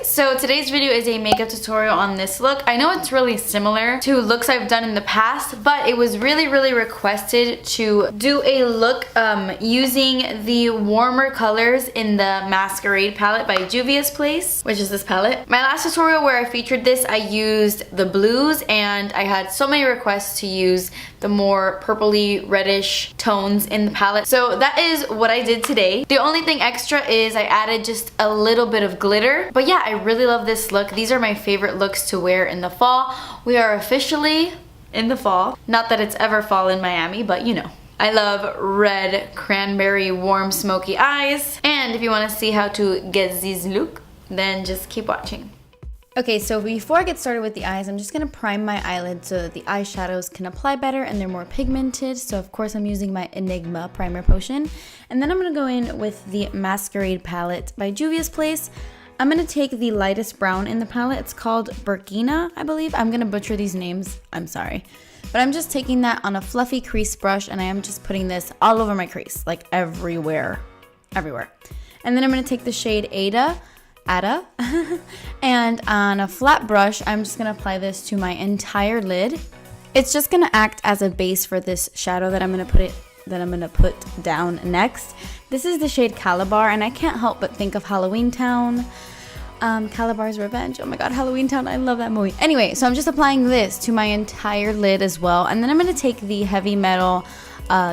So today's video is a makeup tutorial on this look. I know it's really similar to looks I've done in the past, but it was really requested to do a look using the warmer colors in the Masquerade palette by Juvias Place, which is this palette. My last tutorial where I featured this, I used the blues, and I had so many requests to use the more purpley reddish tones in the palette. So that is what I did today. The only thing extra is I added just a little bit of glitter. But yeah, I really love this look. These are my favorite looks to wear in the fall. We are officially in the fall. Not that it's ever fall in Miami, but you know. I love red cranberry warm smoky eyes. And if you want to see how to get this look, then just keep watching. Okay, so before I get started with the eyes, I'm just going to prime my eyelids so that the eyeshadows can apply better and they're more pigmented. So of course I'm using my Enigma primer potion. And then I'm going to go in with the Masquerade palette by Juvias Place. I'm going to take the lightest brown in the palette. It's called Burkina, I believe. I'm going to butcher these names. I'm sorry. But I'm just taking that on a fluffy crease brush and I am just putting this all over my crease, like everywhere. And then I'm going to take the shade Ada, and on a flat brush, I'm just going to apply this to my entire lid. It's just going to act as a base for this shadow that I'm going to put down next. This is the shade Calabar, and I can't help but think of Halloween Town. Calabar's Revenge. Oh my god, Halloween Town. I love that movie. Anyway, so I'm just applying this to my entire lid as well. And then I'm going to take the Heavy Metal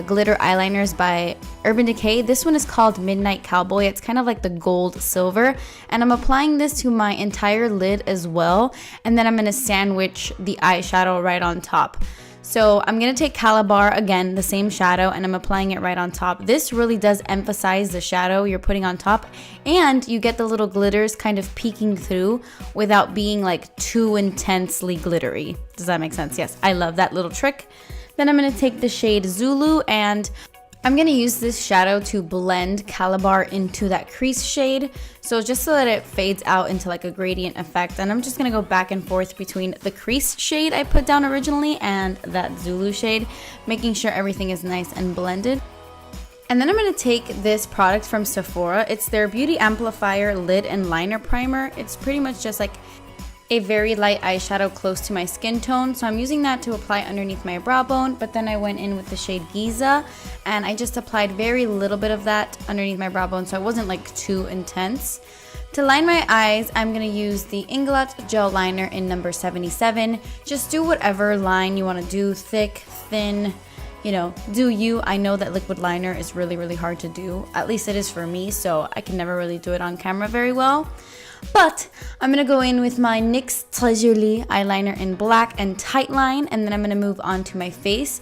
glitter eyeliners by Urban Decay. This one is called Midnight Cowboy. It's kind of like the gold silver, and I'm applying this to my entire lid as well, and then I'm going to sandwich the eyeshadow right on top. So I'm going to take Calabar, again, the same shadow, and I'm applying it right on top. This really does emphasize the shadow you're putting on top, and you get the little glitters kind of peeking through without being like too intensely glittery. Does that make sense? Yes, I love that little trick. Then I'm going to take the shade Zulu, and I'm going to use this shadow to blend Calabar into that crease shade. So just so that it fades out into like a gradient effect. And I'm just going to go back and forth between the crease shade I put down originally and that Zulu shade, making sure everything is nice and blended. And then I'm going to take this product from Sephora. It's their Beauty Amplifier Lid and Liner Primer. It's pretty much just like a very light eyeshadow close to my skin tone, so I'm using that to apply underneath my brow bone, but then I went in with the shade Giza and I just applied very little bit of that underneath my brow bone, so it wasn't like too intense. To line my eyes, I'm going to use the Inglot Gel Liner in number 77. Just do whatever line you want to do, thick, thin, you know, do you. I know that liquid liner is really hard to do, at least it is for me, so I can never really do it on camera very well. But I'm going to go in with my NYX Treasury eyeliner in black and tight line, and then I'm going to move on to my face.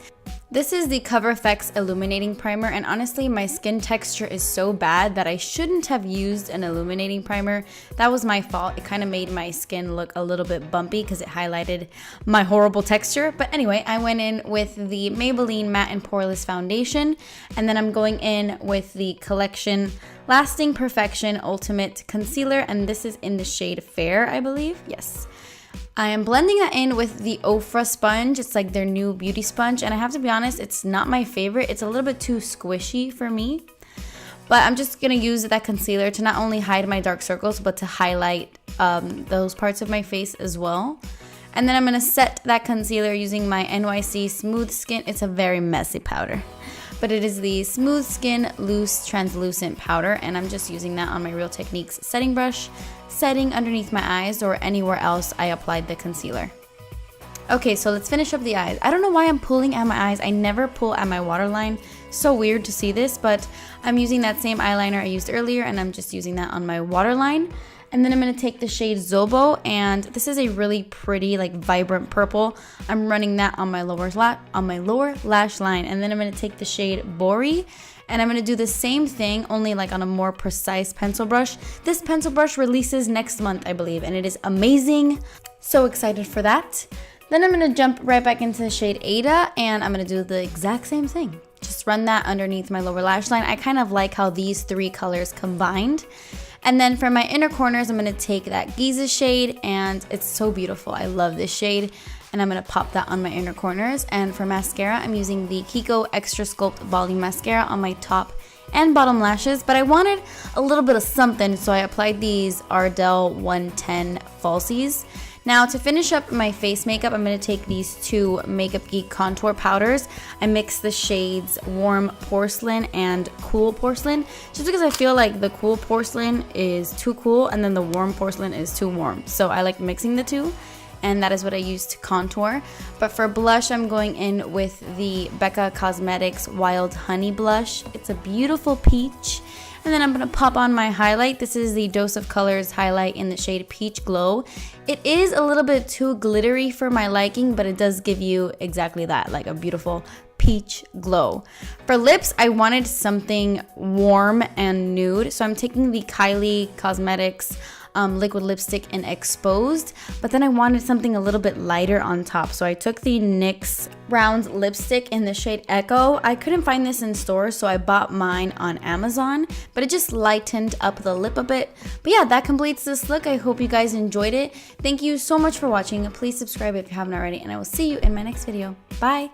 This is the Cover FX Illuminating Primer, and honestly, my skin texture is so bad that I shouldn't have used an illuminating primer. That was my fault. It kind of made my skin look a little bit bumpy because it highlighted my horrible texture. But anyway, I went in with the Maybelline Matte and Poreless Foundation, and then I'm going in with the Collection Lasting Perfection Ultimate Concealer, and this is in the shade Fair, I believe. Yes. I am blending that in with the Ofra sponge. It's like their new beauty sponge, and I have to be honest, it's not my favorite. It's a little bit too squishy for me. But I'm just going to use that concealer to not only hide my dark circles, but to highlight those parts of my face as well. And then I'm going to set that concealer using my NYC Smooth Skin. It's a very messy powder, but it is the Smooth Skin Loose Translucent Powder, and I'm just using that on my Real Techniques setting brush, setting underneath my eyes or anywhere else I applied the concealer. Okay, so let's finish up the eyes. I don't know why I'm pulling at my eyes. I never pull at my waterline. So weird to see this, but I'm using that same eyeliner I used earlier, and I'm just using that on my waterline. And then I'm going to take the shade Zobo, and this is a really pretty, like, vibrant purple. I'm running that on my lower lash line. And then I'm going to take the shade Bori, and I'm going to do the same thing, only like on a more precise pencil brush. This pencil brush releases next month, I believe, and it is amazing. So excited for that. Then I'm going to jump right back into the shade Ada, and I'm going to do the exact same thing. Just run that underneath my lower lash line. I kind of like how these three colors combined. And then for my inner corners, I'm going to take that Giza shade, and it's so beautiful. I love this shade, and I'm going to pop that on my inner corners. And for mascara, I'm using the Kiko Extra Sculpt Volume Mascara on my top and bottom lashes, but I wanted a little bit of something, so I applied these Ardell 110 falsies. Now to finish up my face makeup, I'm going to take these two Makeup Geek contour powders. I mix the shades Warm Porcelain and Cool Porcelain, just because I feel like the Cool Porcelain is too cool and then the Warm Porcelain is too warm. So I like mixing the two, and that is what I use to contour. But for blush, I'm going in with the Becca Cosmetics Wild Honey blush. It's a beautiful peach. And then I'm going to pop on my highlight. This is the Dose of Colors highlight in the shade Peach Glow. It is a little bit too glittery for my liking, but it does give you exactly that, like a beautiful peach glow. For lips, I wanted something warm and nude, so I'm taking the Kylie Cosmetics liquid lipstick in Exposed, but then I wanted something a little bit lighter on top, so I took the NYX Round lipstick in the shade Echo. I couldn't find this in stores, so I bought mine on Amazon, but it just lightened up the lip a bit. But yeah, that completes this look. I hope you guys enjoyed it. Thank you so much for watching. Please subscribe if you haven't already, and I will see you in my next video. Bye!